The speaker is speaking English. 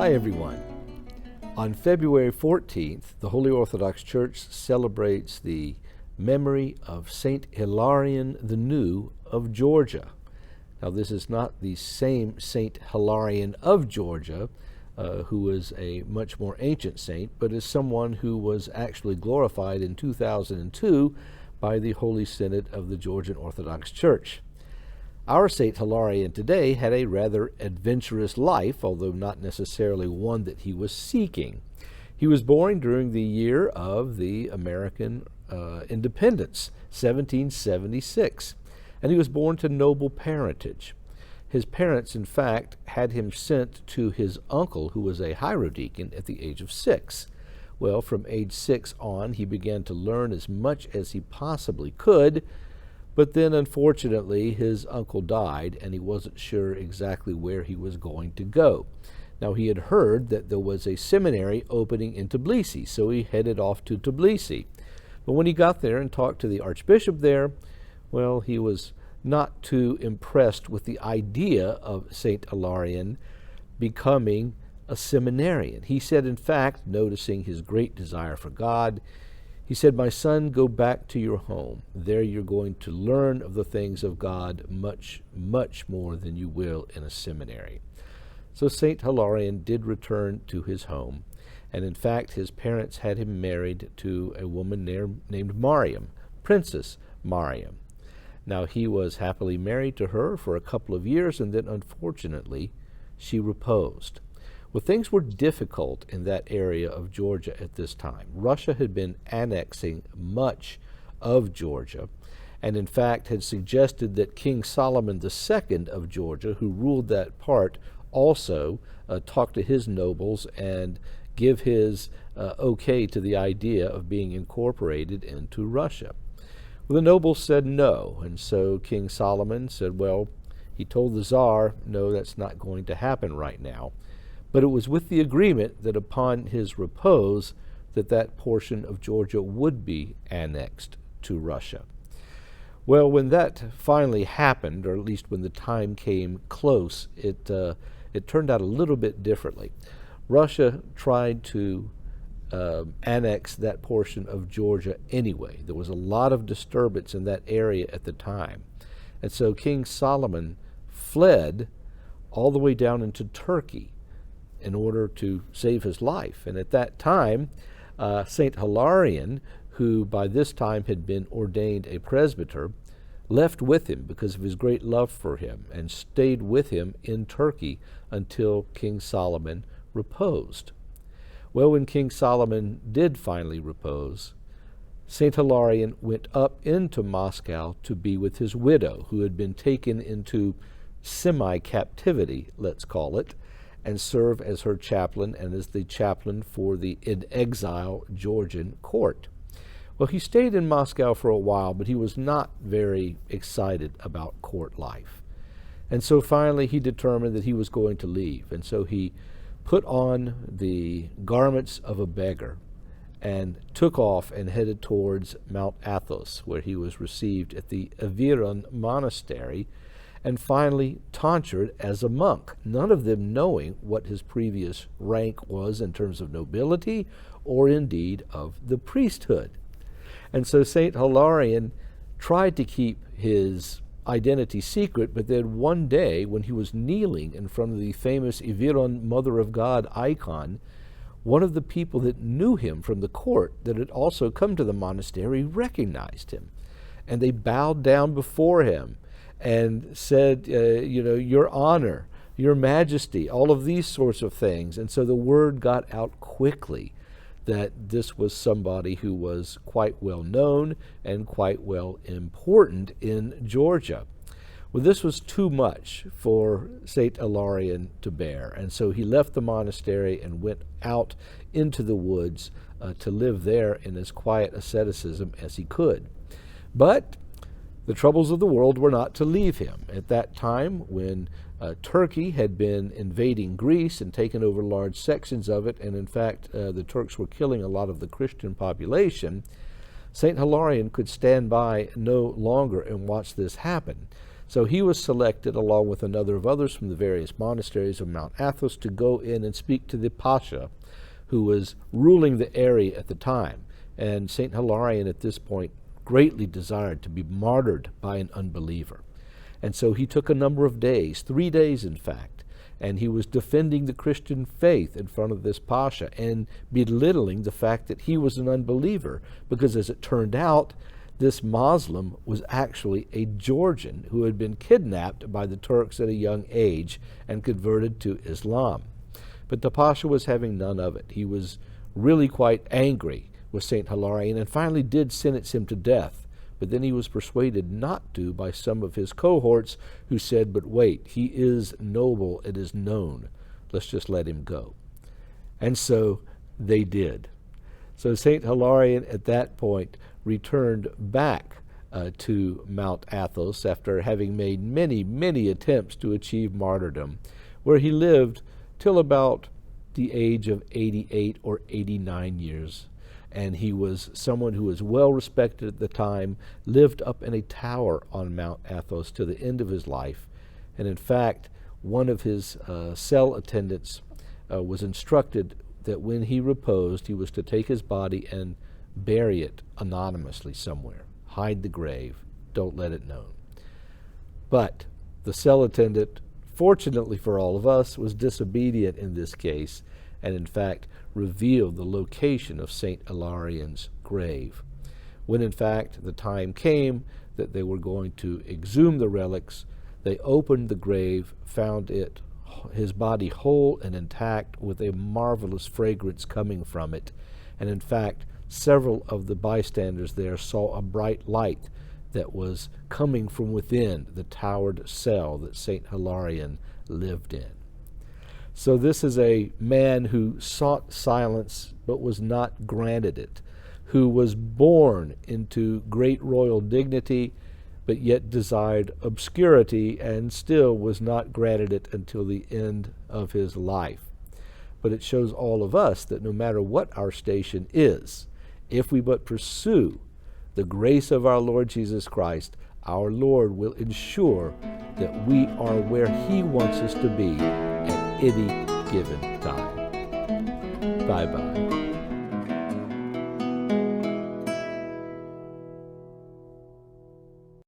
Hi everyone. On February 14th, the Holy Orthodox Church celebrates the memory of Saint Hilarion the New of Georgia. Now this is not the same Saint Hilarion of Georgia, who was a much more ancient saint, but is someone who was actually glorified in 2002 by the Holy Synod of the Georgian Orthodox Church. Our Saint Hilarion today had a rather adventurous life, although not necessarily one that he was seeking. He was born during the year of the American independence, 1776, and he was born to noble parentage. His parents, in fact, had him sent to his uncle, who was a hierodeacon, at the age of 6. Well, from age 6 on, he began to learn as much as he possibly could, but then, unfortunately, his uncle died, and he wasn't sure exactly where he was going to go. Now, he had heard that there was a seminary opening in Tbilisi, so he headed off to Tbilisi. But when he got there and talked to the archbishop there, well, he was not too impressed with the idea of St. Hilarion becoming a seminarian. He said, in fact, noticing his great desire for God, he said, "My son, go back to your home. There you're going to learn of the things of God much, much more than you will in a seminary." So St. Hilarion did return to his home, and in fact his parents had him married to a woman named Mariam, Princess Mariam. Now he was happily married to her for a couple of years, and then unfortunately she reposed. Well, things were difficult in that area of Georgia at this time. Russia had been annexing much of Georgia, and in fact had suggested that King Solomon II of Georgia, who ruled that part, also talk to his nobles and give his okay to the idea of being incorporated into Russia. Well, the nobles said no, and so King Solomon said, well, he told the Tsar, no, that's not going to happen right now. But it was with the agreement that upon his repose that portion of Georgia would be annexed to Russia. Well, when that finally happened, or at least when the time came close, it turned out a little bit differently. Russia tried to annex that portion of Georgia anyway. There was a lot of disturbance in that area at the time. And so King Solomon fled all the way down into Turkey in order to save his life. And at that time, St. Hilarion, who by this time had been ordained a presbyter, left with him because of his great love for him and stayed with him in Turkey until King Solomon reposed. Well, when King Solomon did finally repose, St. Hilarion went up into Moscow to be with his widow, who had been taken into semi-captivity, let's call it, and serve as her chaplain and as the chaplain for the in-exile Georgian court. Well, he stayed in Moscow for a while, but he was not very excited about court life. And so finally he determined that he was going to leave. And so he put on the garments of a beggar and took off and headed towards Mount Athos, where he was received at the Hilarion monastery and finally tonsured as a monk, none of them knowing what his previous rank was in terms of nobility or indeed of the priesthood. And so St. Hilarion tried to keep his identity secret, but then one day when he was kneeling in front of the famous Hilarion Mother of God icon, one of the people that knew him from the court that had also come to the monastery recognized him, and they bowed down before him and said, Your Honor, Your Majesty, all of these sorts of things. And so the word got out quickly that this was somebody who was quite well known and quite well important in Georgia. Well, this was too much for St. Hilarion to bear, and so he left the monastery and went out into the woods to live there in as quiet asceticism as he could. But the troubles of the world were not to leave him. At that time, when Turkey had been invading Greece and taken over large sections of it, and in fact the Turks were killing a lot of the Christian population, St. Hilarion could stand by no longer and watch this happen. So he was selected, along with another of others from the various monasteries of Mount Athos, to go in and speak to the Pasha, who was ruling the area at the time. And St. Hilarion at this point greatly desired to be martyred by an unbeliever. And so he took a number of days, 3 days in fact, and he was defending the Christian faith in front of this Pasha and belittling the fact that he was an unbeliever, because as it turned out, this Muslim was actually a Georgian who had been kidnapped by the Turks at a young age and converted to Islam. But the Pasha was having none of it. He was really quite angry with St. Hilarion and finally did sentence him to death. But then he was persuaded not to by some of his cohorts, who said, "But wait, he is noble, it is known. Let's just let him go." And so they did. So St. Hilarion at that point returned back to Mount Athos after having made many, many attempts to achieve martyrdom, where he lived till about the age of 88 or 89 years. And he was someone who was well respected at the time, lived up in a tower on Mount Athos to the end of his life. And in fact, one of his cell attendants was instructed that when he reposed, he was to take his body and bury it anonymously somewhere. Hide the grave. Don't let it known. But the cell attendant, fortunately for all of us, was disobedient in this case, and in fact revealed the location of St. Hilarion's grave. When in fact the time came that they were going to exhume the relics, they opened the grave, found his body whole and intact, with a marvelous fragrance coming from it. And in fact, several of the bystanders there saw a bright light that was coming from within the towered cell that St. Hilarion lived in. So this is a man who sought silence but was not granted it, who was born into great royal dignity but yet desired obscurity and still was not granted it until the end of his life. But it shows all of us that no matter what our station is, if we but pursue the grace of our Lord Jesus Christ, our Lord will ensure that we are where He wants us to be at any given time. Bye-bye.